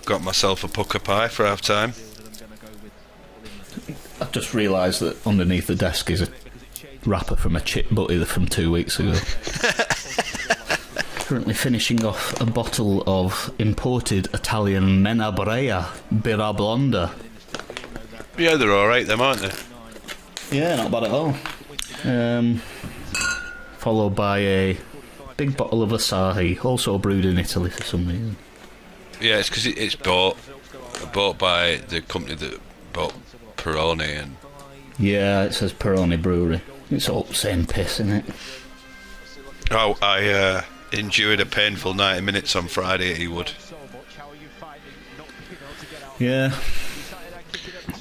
Got myself a pucker pie for half time. I've just realised that underneath the desk is a wrapper from a chip butty from 2 weeks ago. Currently finishing off a bottle of imported Italian Menabrea Birra Blonda. Yeah, they're alright, them, aren't they? Yeah, not bad at all. Followed by a big bottle of Asahi, also brewed in Italy for some reason. Yeah, it's because it's bought by the company that bought Peroni and... Yeah, it says Peroni Brewery. It's all the same piss, isn't it? Oh, I endured a painful 90 minutes on Friday at Ewood. Yeah.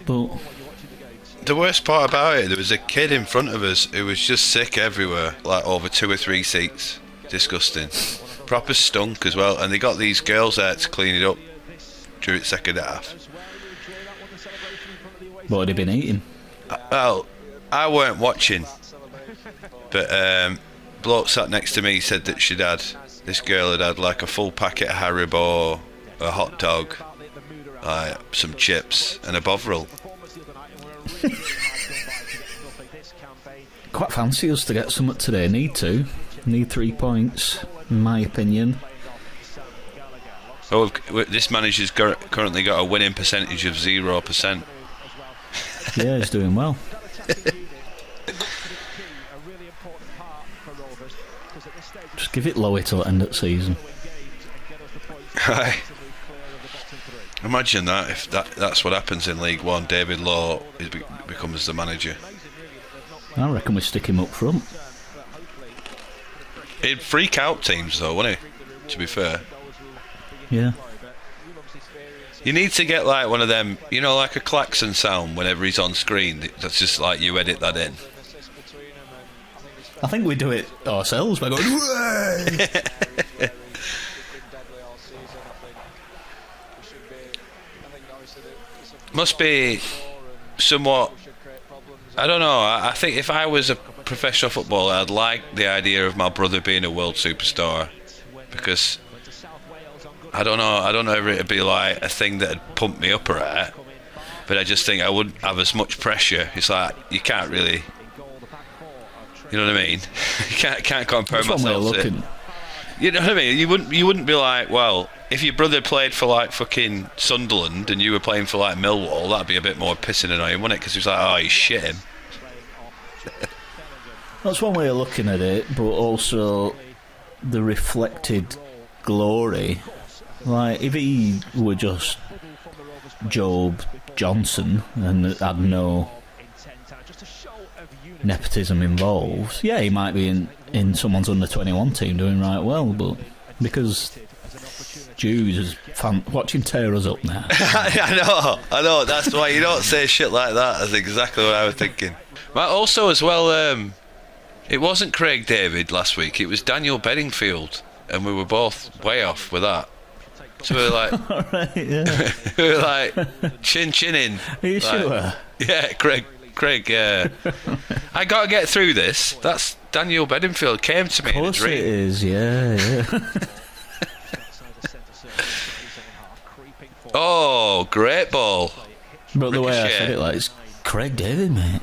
But... the worst part about it, there was a kid in front of us who was just sick everywhere, like over 2 or 3 seats. Disgusting. Proper stunk as well, and they got these girls there to clean it up during the second half. What had he been eating? Well, I weren't watching, but bloke sat next to me said that this girl had had like a full packet of Haribo, a hot dog, some chips and a Bovril. Quite fancy us to get something today. Need 3 points, in my opinion. Oh, this manager's currently got a winning percentage of 0%. Yeah, he's doing well. Just give it Lowy till the end of the season. Imagine that, if that's what happens in League One. David Law becomes the manager. I reckon we stick him up front. He'd freak out teams though, wouldn't he? To be fair. Yeah. You need to get like one of them, like a klaxon sound whenever he's on screen. That's just like you edit that in. I think we do it ourselves by going. Must be somewhat. I don't know. I think if I was a professional footballer, I'd like the idea of my brother being a world superstar, because I don't know if it'd be like a thing that'd pump me up or at, but I just think I wouldn't have as much pressure. It's like you can't really, you know what I mean? You can't compare myself to. You know what I mean? You wouldn't be like, well, if your brother played for like fucking Sunderland and you were playing for like Millwall, that'd be a bit more pissing annoying, wouldn't it? Because he was like, oh, you shit him. That's one way of looking at it, but also the reflected glory. Like, if he were just Job Johnson and had no nepotism involved, yeah, he might be in someone's under-21 team doing right well, but because Jews is watching tear us up now. I know, that's why you don't say shit like that. That's exactly what I was thinking. But also as well, it wasn't Craig David last week, it was Daniel Bedingfield, and we were both way off with that. So we were like, right, yeah. we were like chinning. Are you like, sure? Yeah, Craig. Yeah. I got to get through this. That's Daniel Bedingfield came to me in a dream. Of course it is. Yeah. Oh, great ball! But the way I Ricochet. said it, like, it's Craig David, mate.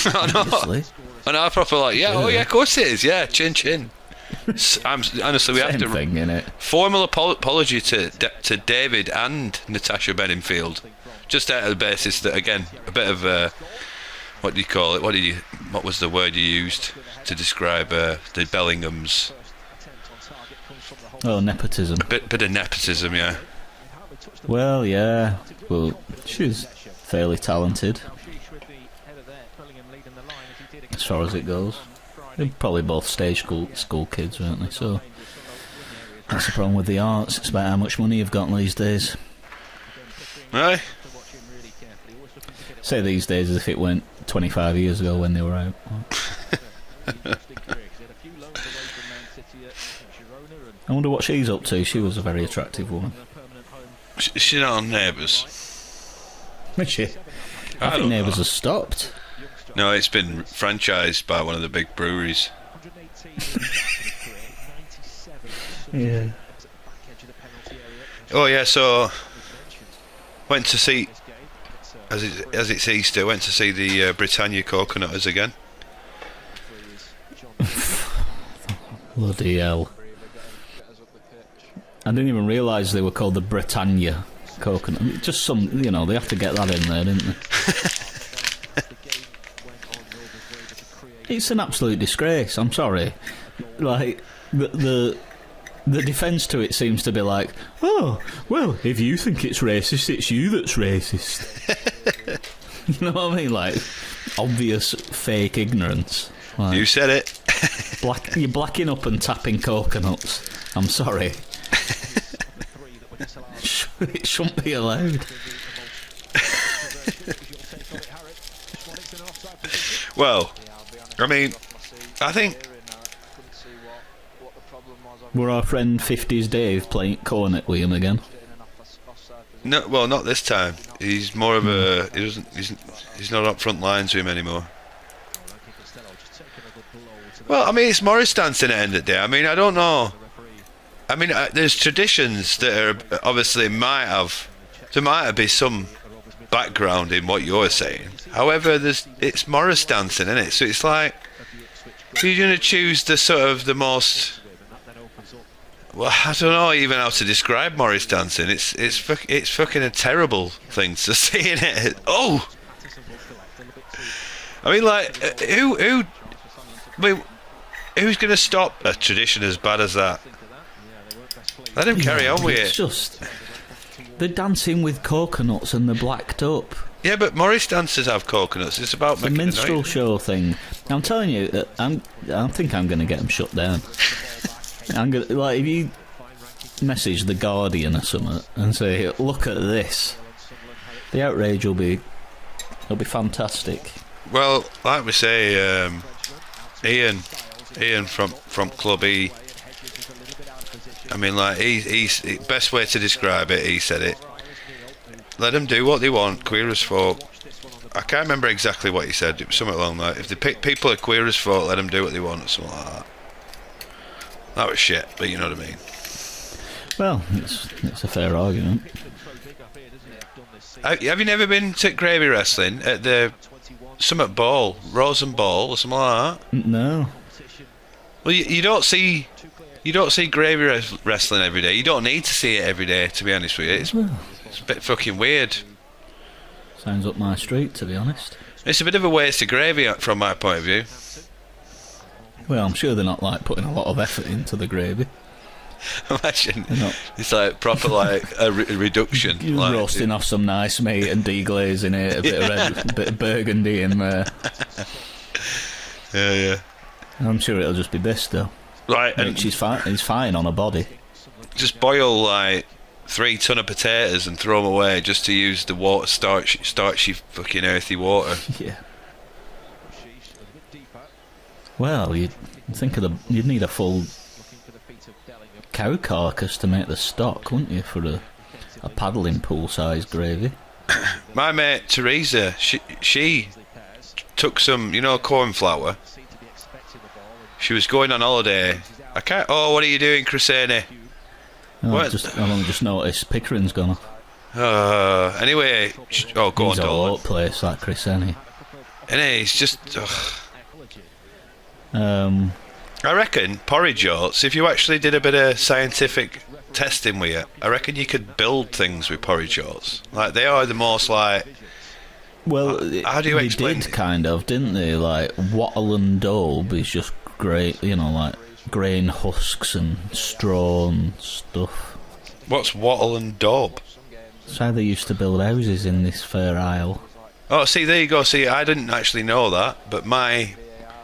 I know. Obviously. And I proper like, oh yeah, of course it is. Yeah, chin. Honestly, we have to thing, innit? formal apology to David and Natasha Bedingfield, just out of the basis that, again, a bit of what do you call it? What was the word you used to describe the Bellinghams? Oh, nepotism. A bit of nepotism, yeah. Well, yeah. Well, she's fairly talented, as far as it goes. They're probably both stage school kids, weren't they? So that's the problem with the arts. It's about how much money you've got these days. Aye. Say these days as if it went 25 years ago when they were out. I wonder what she's up to. She was a very attractive woman. She's not on Neighbours. Is she? I think Neighbours has stopped. No, it's been franchised by one of the big breweries. Yeah. Oh yeah, so went to see, as it's Easter, went to see the Britannia coconutters again. Bloody hell. I didn't even realise they were called the Britannia coconut. Just some, they have to get that in there, didn't they? It's an absolute disgrace, I'm sorry. Like, the defence to it seems to be like, oh, well, if you think it's racist, it's you that's racist. You know what I mean? Like, obvious fake ignorance. Like, You said it. you're blacking up and tapping coconuts. I'm sorry. It shouldn't be allowed. Well, I mean, I think Were our friend 50s Dave playing cornet with him again? no. Well, not this time. He's more of a. He's not up front lines with him anymore. Well, I mean, it's Morris dancing at the end of the day. I mean, I don't know. I mean, there's traditions that are obviously there might be some background in what you're saying. However, it's Morris dancing, isn't it? So it's like, if you're going to choose the sort of the most, well, I don't know even how to describe Morris dancing. It's fucking a terrible thing to see, in it. Oh, I mean, like, who's going to stop a tradition as bad as that? Let him carry on with it. It's just, they're dancing with coconuts and they're blacked up. Yeah, but Morris dancers have coconuts. It's about The making minstrel a noise. show thing. I'm telling you, that I think I'm going to get them shut down. I'm gonna, like, if you message the Guardian or something and say, "Look at this," the outrage will be fantastic. Well, like we say, Ian from Club E. I mean, like, he's best way to describe it. He said it. Let them do what they want. Queer as folk. I can't remember exactly what he said. It was something along that. If the people are queer as folk, let them do what they want, or something like that. That was shit, but you know what I mean. Well, it's a fair argument. Have you never been to gravy wrestling at the Summit Ball, Rosen Ball, or something like that? No. Well, you don't see gravy wrestling every day. You don't need to see it every day, to be honest with you. It's a bit fucking weird. Sounds up my street, to be honest. It's a bit of a waste of gravy from my point of view. Well, I'm sure they're not, like, putting a lot of effort into the gravy. Imagine not. it's like proper like a reduction. You're Like, roasting off some nice meat and deglazing it, a bit of red, a bit of burgundy in there. Yeah. I'm sure it'll just be this, though. Right, and Which is fine on a body. just boil like 3 ton of potatoes and throw them away just to use the water, starchy fucking earthy water. Yeah. Well, you'd need a full cow carcass to make the stock, wouldn't you, for a paddling pool-sized gravy? My mate Teresa, she took some, corn flour. She was going on holiday. Oh, what are you doing, Chrisene? I've only just noticed Pickering's gone off. Anyway, go He's on, all Dolan. over the place, that Chris, isn't he? And it's just, I I reckon porridge oats. If you actually did a bit of scientific testing with it, I reckon you could build things with porridge oats. Like, they are the most like. Well, how do you they explain did it? kind of, didn't they? Like, wattle and daub is just great, like grain husks and straw and stuff. What's wattle and daub? That's how they used to build houses in this fair isle. Oh, see, there you go. See, I didn't actually know that, but my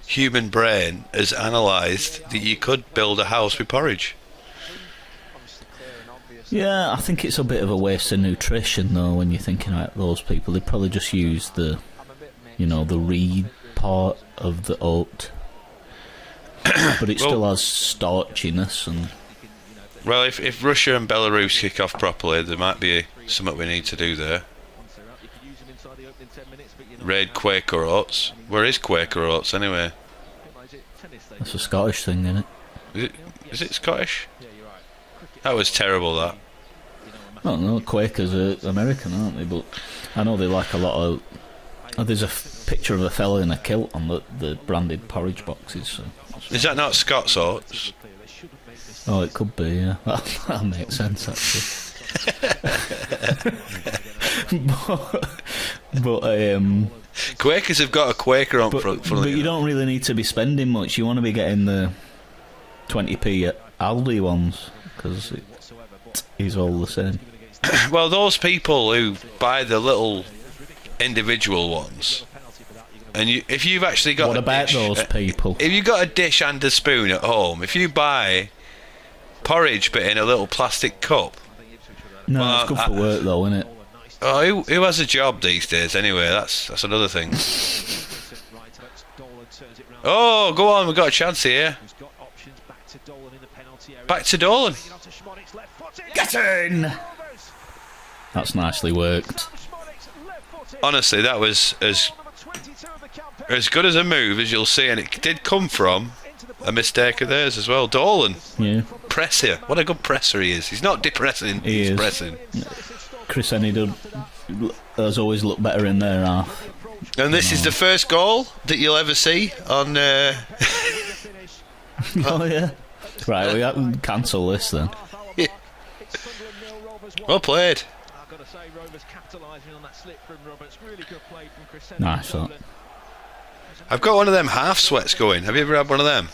human brain has analysed that you could build a house with porridge. Yeah, I think it's a bit of a waste of nutrition, though, when you're thinking about those people. They'd probably just use the reed part of the oat. but it still has starchiness and. Well, if Russia and Belarus kick off properly, there might be something we need to do there. Raid Quaker Oats. Where is Quaker Oats anyway? That's a Scottish thing, isn't it? Is it Scottish? That was terrible, that. I don't know, Quakers are American, aren't they? But I know they like a lot of... there's a picture of a fella in a kilt on the branded porridge boxes. So. Is that not Scots Oats? Oh, it could be, yeah. That makes sense, actually. but Quakers have got a Quaker on front. But you don't really need to be spending much. You want to be getting the 20p Aldi ones, because it is all the same. Well, those people who buy the little individual ones, and if you've actually got what about those people? If you've got a dish and a spoon at home, if you buy porridge but in a little plastic cup, no, it's good for work though, isn't it? Oh, who has a job these days anyway? That's another thing. Oh, go on, we've got a chance here. Back to Dolan. Get in! That's nicely worked. Honestly, that was as good as a move as you'll see, and it did come from a mistake of theirs as well. Dolan. Yeah. Presser. What a good presser he is. He's not depressing, he's pressing. Chris Ennie has always looked better in their half. And this is the first goal that you'll ever see on... Oh, yeah. Right, we have to cancel this then. Yeah. Well played. Nice shot. I've got one of them half sweats going. Have you ever had one of them?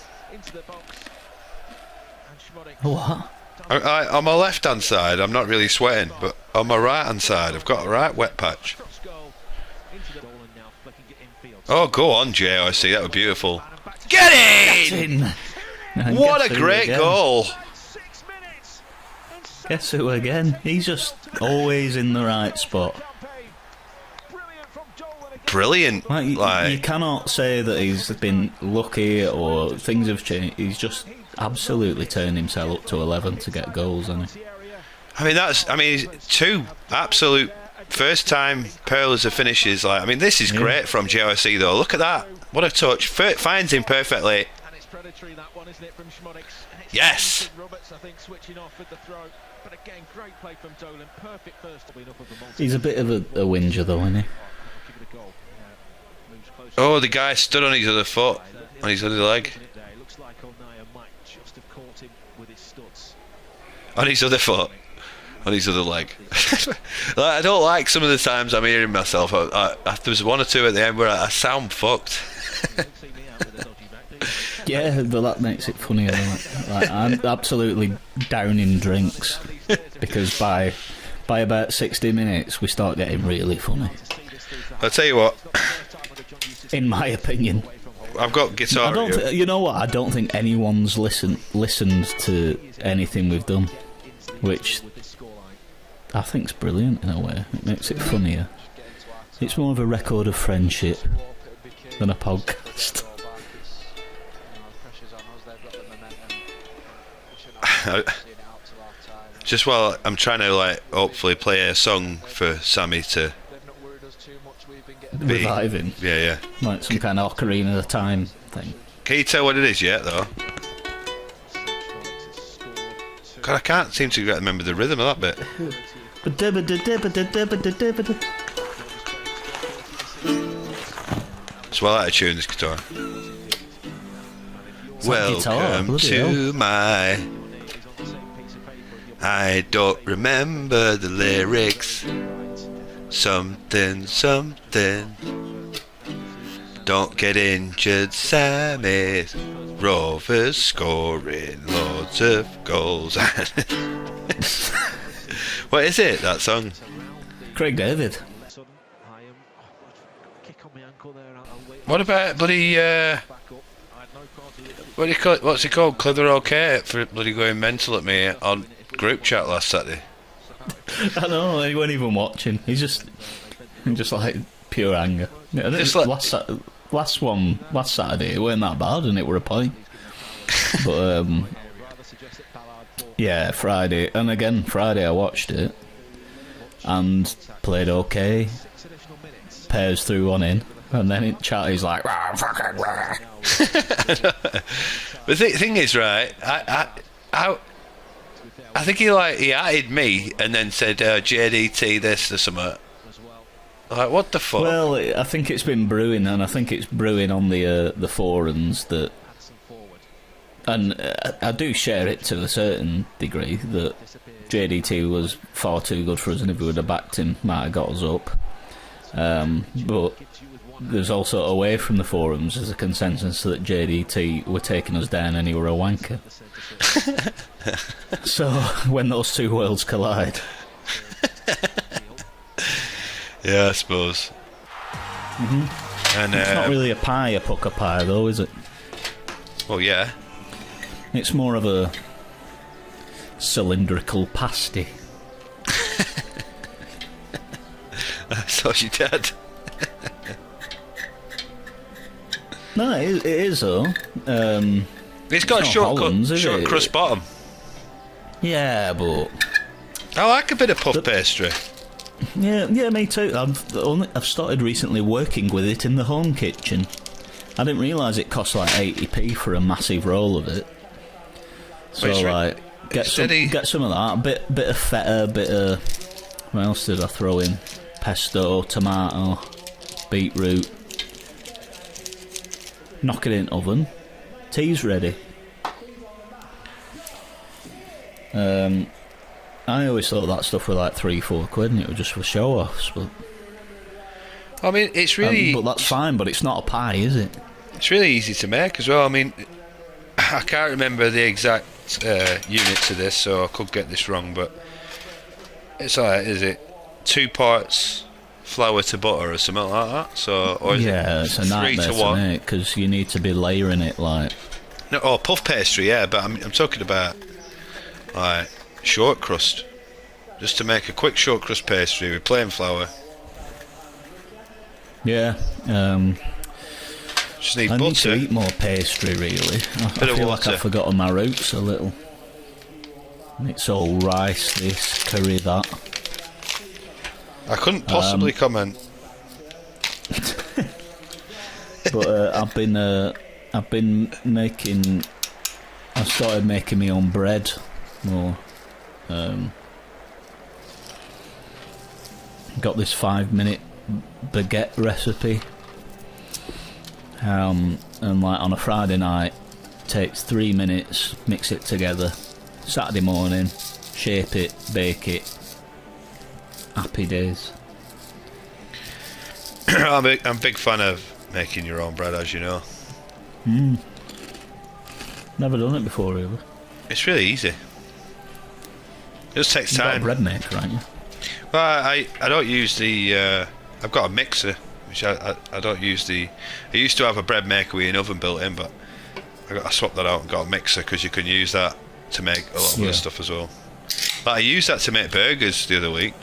What? On my left hand side I'm not really sweating, but on my right hand side I've got a right wet patch. Oh, go on, JIC, that was beautiful. Get in! What a great goal! Guess who again? He's just always in the right spot. Brilliant. You cannot say that he's been lucky or things have changed. He's just absolutely turned himself up to 11 to get goals, hasn't he? I mean, two absolute first time pearls of finishes. This is great from JIC though. Look at that. What a touch. Finds him perfectly. Yes. He's a bit of a whinger though, isn't he? Oh, the guy stood on his other foot, on his other leg. On his other foot, on his other leg. I don't like some of the times I'm hearing myself. There was one or two at the end where I sound fucked. Yeah, but that makes it funnier. I'm absolutely down in drinks because by about 60 minutes we start getting really funny. I'll tell you what. In my opinion, I've got guitar. You know what? I don't think anyone's listened to anything we've done, which I think's brilliant in a way. It makes it funnier. It's more of a record of friendship than a podcast. Just while I'm trying to hopefully play a song for Sammy to revive him. Yeah. Like some kind of Ocarina of Time thing. Can you tell what it is yet, though? God, I can't seem to remember the rhythm of that bit. It's well out of tune, this guitar. Welcome to my... I don't remember the lyrics. Something. Don't get injured, Sammy. Rovers scoring loads of goals. What is it, that song? Craig David. What about bloody... what's he called? Clitheroe Kate for bloody going mental at me on group chat last Saturday. I know, he wasn't even watching. He's just like pure anger. Last Saturday, it weren't that bad, and it were a point. But yeah, Friday, and again Friday I watched it and played okay. Pairs through one in, and then in chat he's like, "Rah, fucking rah." But the thing is, right? I think he added me and then said JDT this or something. Like, what the fuck? Well, I think it's been brewing, and I think it's brewing on the forums that, and I do share it to a certain degree, that JDT was far too good for us, and if we would have backed him, might have got us up. But there's also away from the forums there's a consensus that JDT were taking us down and he were a wanker. So when those two worlds collide, yeah, I suppose. Mm-hmm. And it's not really a pucker pie though, is it? Well, yeah. It's more of a cylindrical pasty. So she did. No, it is though. It's got a short crust bottom. Yeah, but I like a bit of puff pastry. Yeah, me too. I've started recently working with it in the home kitchen. I didn't realise it cost like 80p for a massive roll of it. So get some of that. A bit of feta, bit of, what else did I throw in? Pesto, tomato, beetroot. Knock it in oven. Tea's ready. I always thought that stuff was like £3-4 and it was just for show offs, but I mean it's really but that's fine, but it's not a pie, is it? It's really easy to make as well. I mean, I can't remember the exact units of this, so I could get this wrong, but it's alright, is it 2 parts flour to butter or something like that? So, or is it's a nightmare to make because you need to be layering it like. No, puff pastry, yeah, but I'm talking about like short crust, just to make a quick short crust pastry with plain flour. Yeah, just need I butter. need to eat more pastry, really. I feel like I've forgotten my roots a little. It's all rice, this, curry, that. I couldn't possibly comment. But I've been making. I started making my own bread more. Got this 5-minute baguette recipe. And like on a Friday night, takes 3 minutes, mix it together. Saturday morning, shape it, bake it. Happy days. I'm a big fan of making your own bread, as you know. Never done it before, really. It's really easy. It just takes time. You've got a bread maker, haven't you? Well, I don't use the. I've got a mixer, which I don't use the. I used to have a bread maker with an oven built in, but I swapped that out and got a mixer because you can use that to make a lot of other stuff as well. But I used that to make burgers the other week.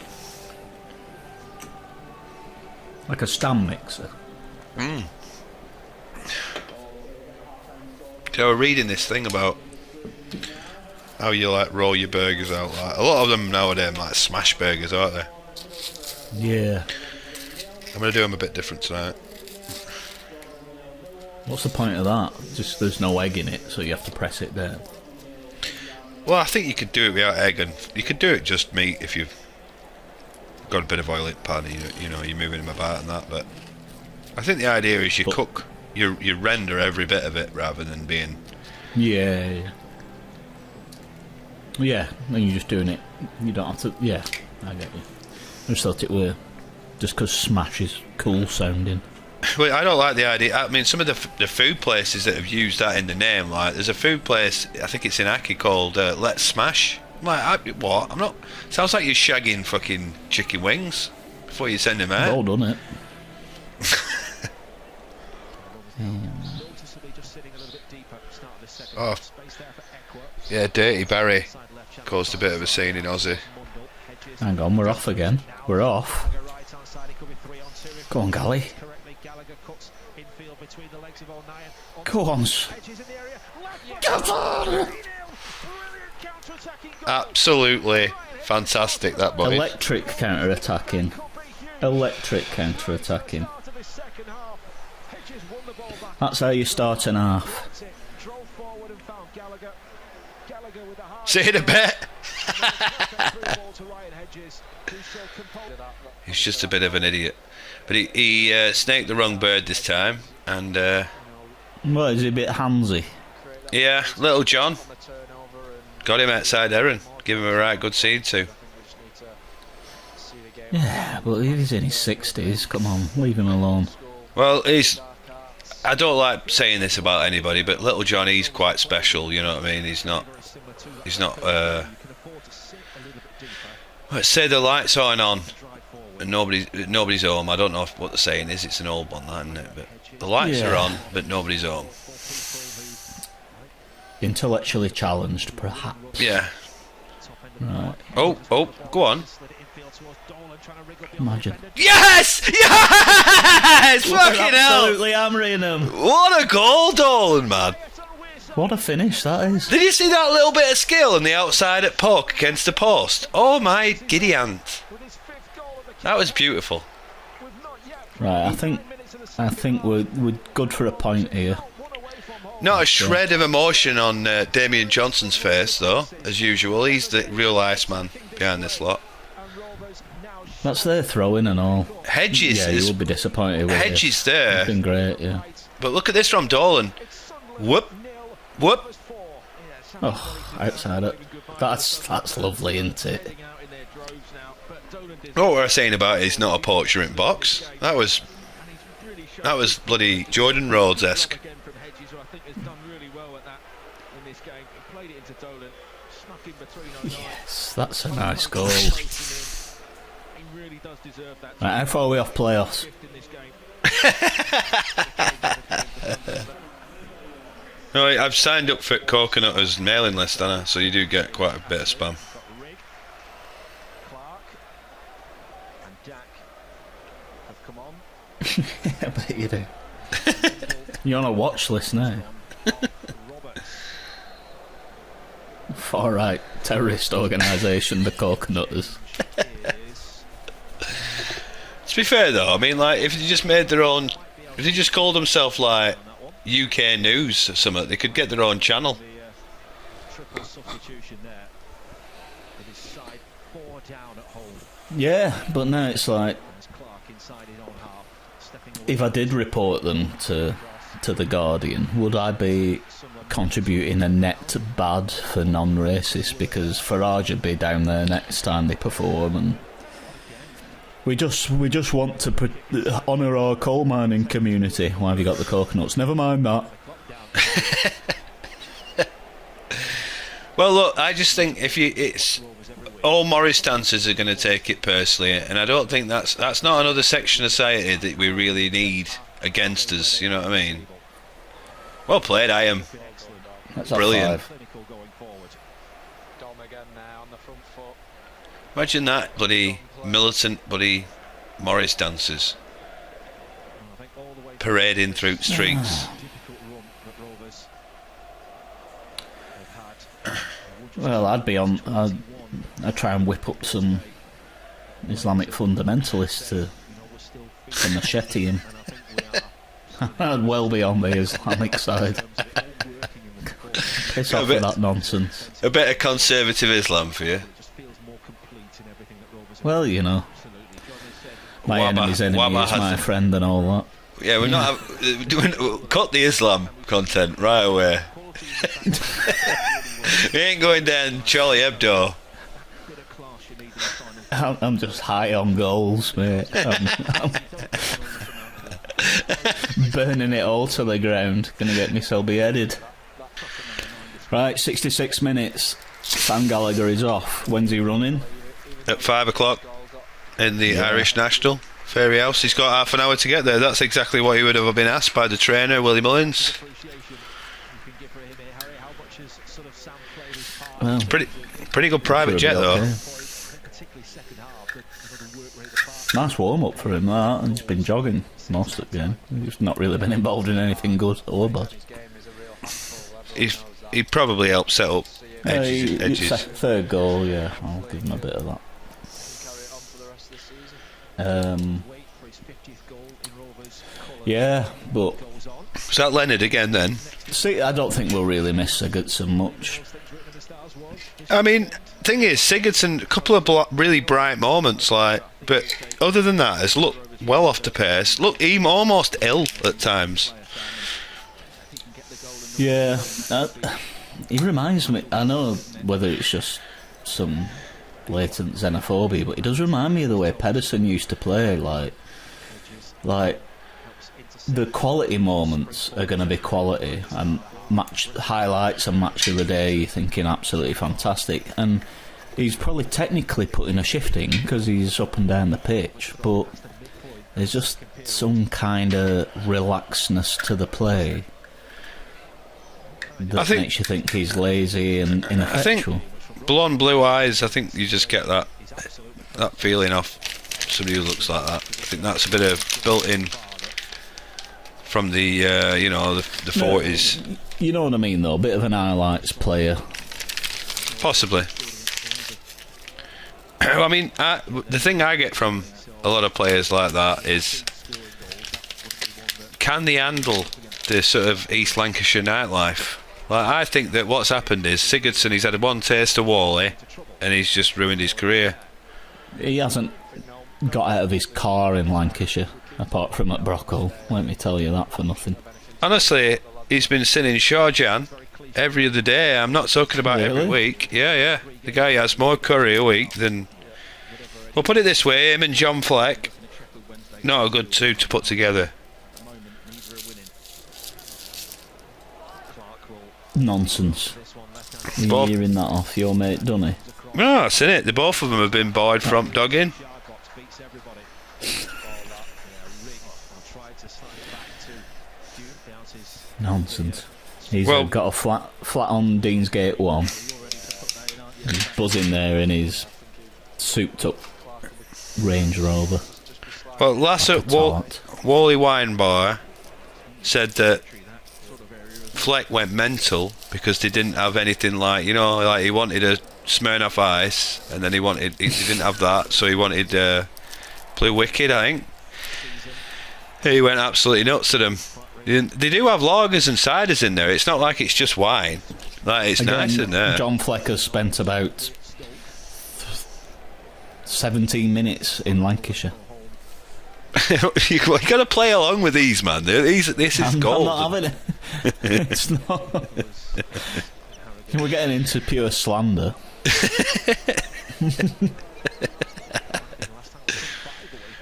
Like a stand mixer. So I was reading this thing about how you like roll your burgers out. Like, a lot of them nowadays are like smash burgers, aren't they? Yeah. I'm going to do them a bit different tonight. What's the point of that? Just there's no egg in it, so you have to press it down. Well, I think you could do it without egg, and you could do it just meat if you've got a bit of oil in the pan, you know, you're moving them about and that. But I think the idea is you render every bit of it rather than being. Yeah, and you're just doing it. You don't have to. Yeah, I get you. I just thought it were just because smash is cool sounding. Well, I don't like the idea. I mean, some of the food places that have used that in the name, like there's a food place, I think it's in Aki, called Let's Smash. I'm like, what? I'm not. Sounds like you're shagging fucking chicken wings before you send them out. I've all done it. Oh, yeah, Dirty Barry caused a bit of a scene in Aussie. Hang on, we're off again. We're off. Go on, Gally. Go on. Go Absolutely fantastic, that boy. Electric counter-attacking. That's how you start an half. See you in a bit. He's just a bit of an idiot. But he snaked the wrong bird this time, and Well, is he a bit handsy? yeah, little John got him outside Erin. Give him a right good seed too. Yeah, but he's in his 60s. Come on, leave him alone. Well, I don't like saying this about anybody, but little John, he's quite special. You know what I mean? He's not. Let's say the lights aren't on and nobody's home. I don't know what the saying is. It's an old one, that, isn't it? But the lights are on, but nobody's home. Intellectually challenged, perhaps. Yeah. Right. Oh, go on. Imagine. Yes! Yes! We're Fucking hell! absolutely hammering him. What a goal, Dolan, man. What a finish that is. Did you see that little bit of skill on the outside at poke against the post? Oh my giddy aunt. That was beautiful. Right, I think we're good for a point here. Not a shred of emotion on Damien Johnson's face, though, as usual. He's the real Iceman behind this lot. That's their throwing and all. Hedges Yeah, is you will be disappointed with Hedges there. It's been great, yeah. But look at this from Dolan. Whoop. Oh, outside it. That's lovely, isn't it? What we're saying about it is not a portrait box. That was bloody Jordan Rhodes-esque. Yes, that's a nice goal. Right, how far are we off playoffs? No, I've signed up for Coconutter's mailing list, haven't I? So you do get quite a bit of spam. I bet you do. You're on a watch list now. Far right terrorist organisation, the Coconutters. To be fair though, I mean, like, if they just made their own, if they just called themselves like UK News or something, they could get their own channel. Yeah, but now it's like, if I did report them to the Guardian, would I be contributing a net bad for non-racist? Because Farage would be down there next time they perform, and we just want to honour our coal mining community. Why have you got the coconuts? Never mind that. Well, look, I just think it's all Morris dancers are going to take it personally, and I don't think that's not another section of society that we really need against us. You know what I mean? Well played, I am. That's Brilliant. Imagine that, bloody militant, bloody Morris dancers parading through streets. Well, I'd try and whip up some Islamic fundamentalists to machete him. I'd well be on the Islamic side. Piss off with that nonsense. A bit of conservative Islam for you. Well, you know, my enemy's enemy is my friend and all that. Yeah, we're not cut the Islam content right away. We ain't going down Charlie Hebdo. I'm just high on goals, mate. I'm burning it all to the ground. Gonna get myself beheaded. Right, 66 minutes. Sam Gallagher is off. When's he running? At 5 o'clock in the Irish National Fairy House. He's got half an hour to get there. That's exactly what he would have been asked by the trainer, Willie Mullins. Well, pretty good private jet though. Okay. Nice warm up for him, that. And he's been jogging most of the game. He's not really been involved in anything good or bad. He's he probably helped set up edges. Third goal, yeah. I'll give him a bit of that. Yeah, but Is that Leonard again then? see, I don't think we'll really miss Sigurdsson much. I mean, thing is, Sigurdsson, a couple of really bright moments, but other than that, has looked well off the pace. Look, he's almost ill at times. Yeah, he reminds me. I know whether it's just some latent xenophobia, but he does remind me of the way Pedersen used to play. Like the quality moments are going to be quality, and match highlights and match of the day, you're thinking absolutely fantastic. And he's probably technically putting a shift in because he's up and down the pitch, but there's just some kind of relaxedness to the play that makes you think he's lazy and ineffectual. I think blue eyes, I think you just get that feeling off somebody who looks like that. I think that's a bit of built-in from the the 40s. You know what I mean, though? A bit of an highlights player. Possibly. I mean, the thing I get from a lot of players like that is, can they handle the sort of East Lancashire nightlife? Like, I think that what's happened is Sigurdsson, he's had one taste of Whalley and he's just ruined his career. He hasn't got out of his car in Lancashire, apart from at Brocco. Let me tell you that for nothing. Honestly, he's been sinning Shawjan every other day. I'm not talking about every week. Yeah. The guy has more curry a week than... Well, put it this way, him and John Fleck, not a good two to put together. Nonsense. You're hearing that off your mate, Dunny? No, I've seen it. The both of them have been buoyed from dogging. Nonsense. He's got a flat on Deansgate 1. He's buzzing there in his souped up Range Rover. Well, last at Whalley Wine Bar said that Fleck went mental because they didn't have anything like he wanted a Smirnoff Ice, and then he didn't have that, so he wanted Blue Wicked, I think. He went absolutely nuts to them. They do have lagers and ciders in there. It's not like it's just wine. Like, it's nice in there. John Fleck has spent about 17 minutes in Lancashire. You got to play along with these, man. This is gold. I'm not having it. It's not. We're getting into pure slander.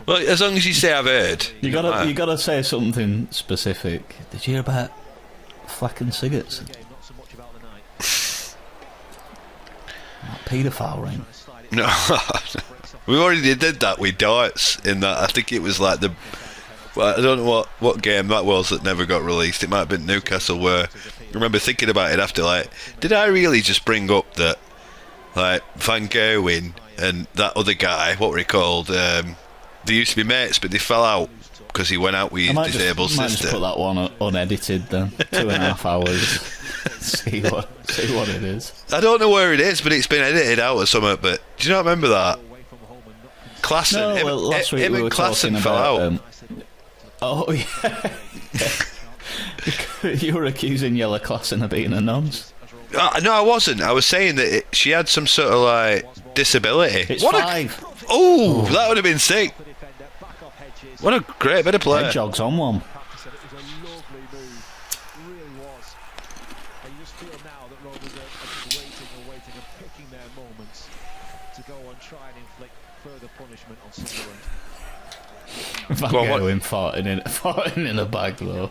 Well, as long as you say I've heard. You gotta say something specific. Did you hear about Fleck and Sigurdsson? That paedophile ring. No. We already did that with darts in that. I think it was like I don't know what game that was that never got released. It might have been Newcastle, where I remember thinking about it after, like, did I really just bring up that, like, Van Gerwen and that other guy, what were he called? They used to be mates, but they fell out because he went out with his disabled sister. I might just put that one unedited then. 2.5 hours. see what it is. I don't know where it is, but it's been edited out or something. But do you not remember that? Klassen. No, well, last week we were Klassen talking fell about. out. Yeah. You were accusing Yellow Klassen of being a nonce. No, I wasn't. I was saying that she had some sort of like disability. It's 5. That would have been sick. What a great bit of play. Hedgehog's on one. Van Gerwen farting in a bag though.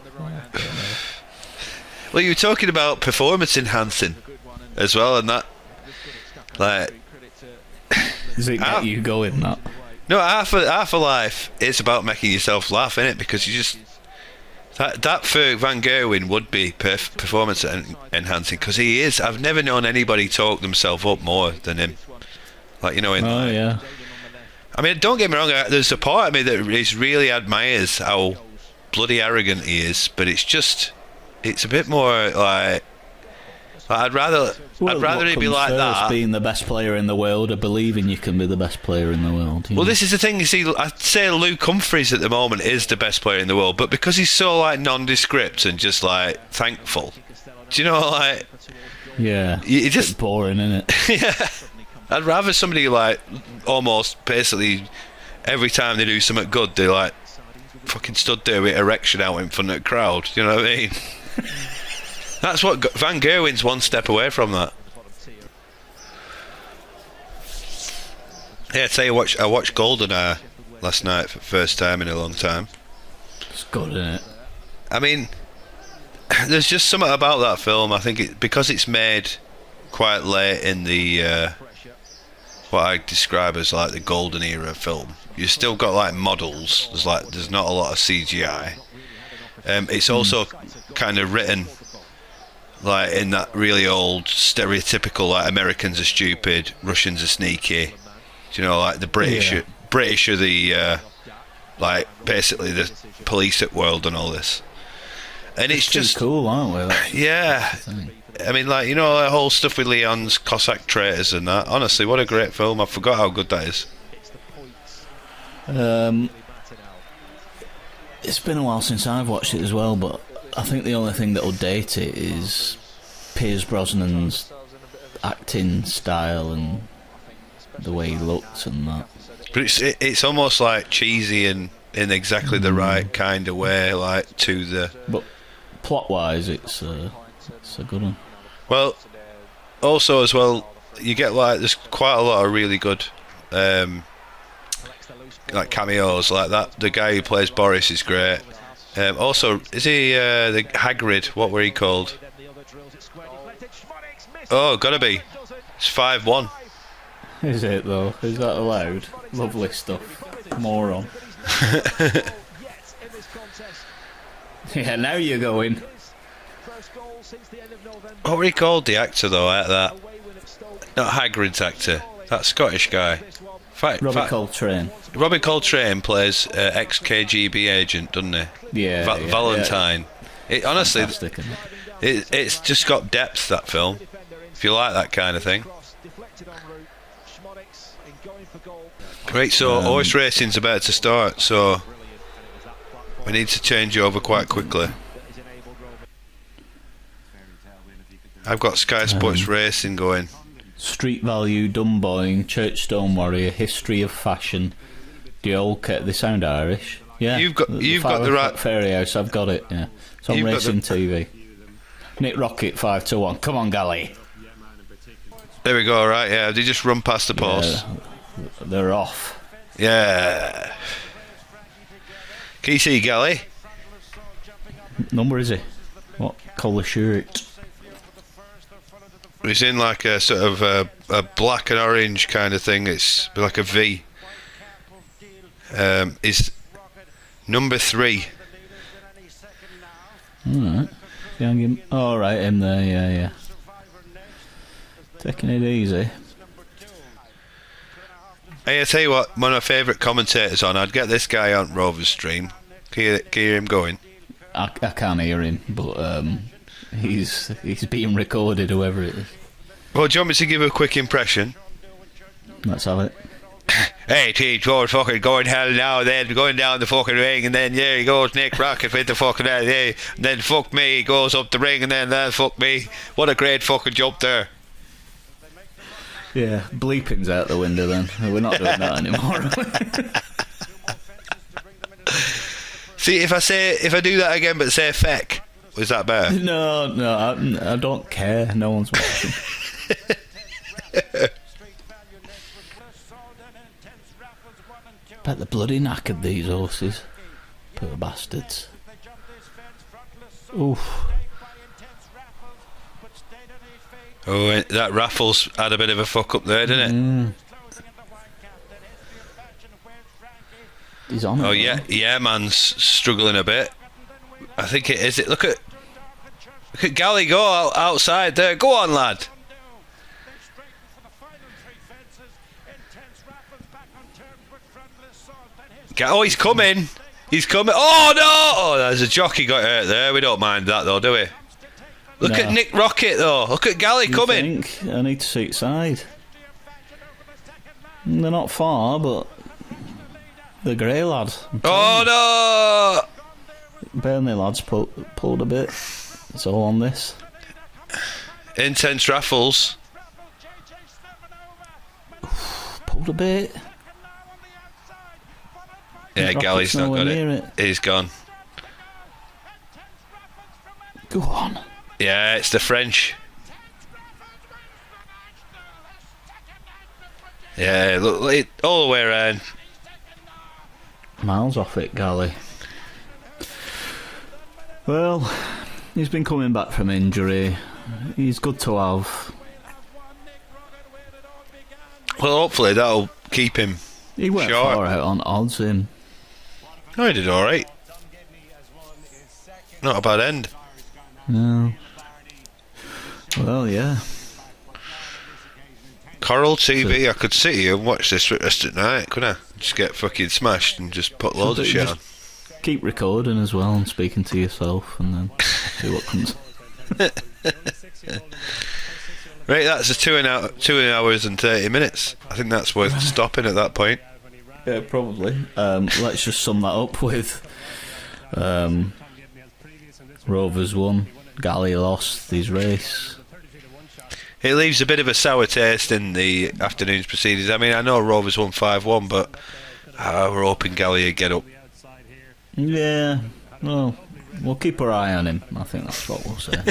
Well, you were talking about performance enhancing as well, and that, like, does it get you going, that? No, half of life, it's about making yourself laugh, innit? Because you just... That for Van Gerwen would be performance enhancing, because he is. I've never known anybody talk themselves up more than him. Like, yeah. I mean, don't get me wrong, there's a part of me that really admires how bloody arrogant he is, but it's a bit more like... I'd rather he be like that. Being the best player in the world, or believing you can be the best player in the world. Well, this is the thing. You see, I'd say Luke Humphries at the moment is the best player in the world, but because he's so like nondescript and just like thankful, do you know, like, yeah, it's just boring, isn't it? Yeah, I'd rather somebody like almost basically every time they do something good, they like fucking stood there with erection out in front of the crowd. You know what I mean? That's what Van Gerwen's one step away from that. Yeah, I tell you what, I watched GoldenEye last night for the first time in a long time. It's good, isn't it? I mean, there's just something about that film. I think because it's made quite late in the what I describe as like the golden era film. You've still got like models. There's not a lot of CGI. It's also kind of written like in that really old stereotypical like Americans are stupid, Russians are sneaky. Do you know, like the British are the like basically the police at world and all this. And it's just cool, aren't we? Yeah. I mean, like, you know, that whole stuff with Leon's Cossack traitors and that. Honestly, what a great film. I forgot how good that is. It's been a while since I've watched it as well, but I think the only thing that'll date it is Pierce Brosnan's acting style and the way he looks and that. But it's almost like cheesy and in exactly the right kind of way, like to the... But plot-wise, it's a good one. Well, also as well, you get like, there's quite a lot of really good like cameos like that. The guy who plays Boris is great. Also, is he the Hagrid? What were he called? Oh, gotta be. It's 5-1. Is it though? Is that allowed? Lovely stuff. Moron. Yeah, now you're going. What were he called, the actor though? Like that, not Hagrid's actor. That Scottish guy. Robbie Coltrane. Robbie Coltrane plays ex-KGB agent, doesn't he? Yeah. Valentine. Yeah. It honestly, It's just got depth, that film. If you like that kind of thing. Right, so horse racing's about to start, so we need to change over quite quickly. I've got Sky Sports Racing going. Street Value, Dunboyne, Churchstone Warrior, History of Fashion, the old kit. They sound Irish. Yeah, you've got the right Fairy House. I've got it. Yeah, it's on Racing TV. Nick Rocket 5-1. Come on, Gally. There we go. Right, yeah. They just run past the post. Yeah, they're off. Yeah. Can you see Gally? Number is he? What colour shirt? He's in like a sort of a black and orange kind of thing. It's like a V. Is number 3. All right, him there. Yeah. Taking it easy. Hey, I tell you what, one of my favourite commentators on. I'd get this guy on Rover's stream. Can you hear him going? I can't hear him, but he's being recorded, whoever it is. Well, do you want me to give a quick impression? Let's have it. Hey, Teach, we're fucking going hell now, then going down the fucking ring, and then there he goes, Nick Rocket with the fucking and then fuck me, he goes up the ring, and then fuck me. What a great fucking jump there. Yeah, bleeping's out the window then. We're not doing that anymore. See, if I do that again but say feck, was that better? No, I don't care. No one's watching. Bet they're bloody knackered, these horses. Poor bastards. Oof. Oh, that Raffles had a bit of a fuck up there, didn't it? He's on. Oh yeah, man's struggling a bit. I think it is. Look at Gally go outside there. Go on, lad. Oh, he's coming. He's coming. Oh no! Oh, there's a jockey got hurt there. We don't mind that though, do we? Look at Nick Rocket, though. Look at Galley coming. I need to see side. They're not far, but the Grey lad. Oh, no! Burnley lads pulled a bit. It's all on this. Intense Raffles. Pulled a bit. Yeah, Galley's not got it. He's gone. Go on. Yeah, it's the French. Yeah, look all the way around. Miles off it, Galley. Well, he's been coming back from injury. He's good to have. Well, hopefully that'll keep him. He went sharp. far out on odds in. Oh, he did alright. Not a bad end. No. Well, yeah. Coral TV, I could sit here and watch this for the rest of the night, couldn't I? Just get fucking smashed and just put loads of shit on. Keep recording as well and speaking to yourself and then see what comes. Right, that's a 2 hours and 30 minutes. I think that's worth stopping at that point. Yeah, probably. Let's just sum that up with Rovers won, Galley lost his race. It leaves a bit of a sour taste in the afternoon's proceedings. I mean, I know Rovers won 5-1, but we're hoping Galley would get up. Yeah, well, we'll keep our eye on him. I think that's what we'll say.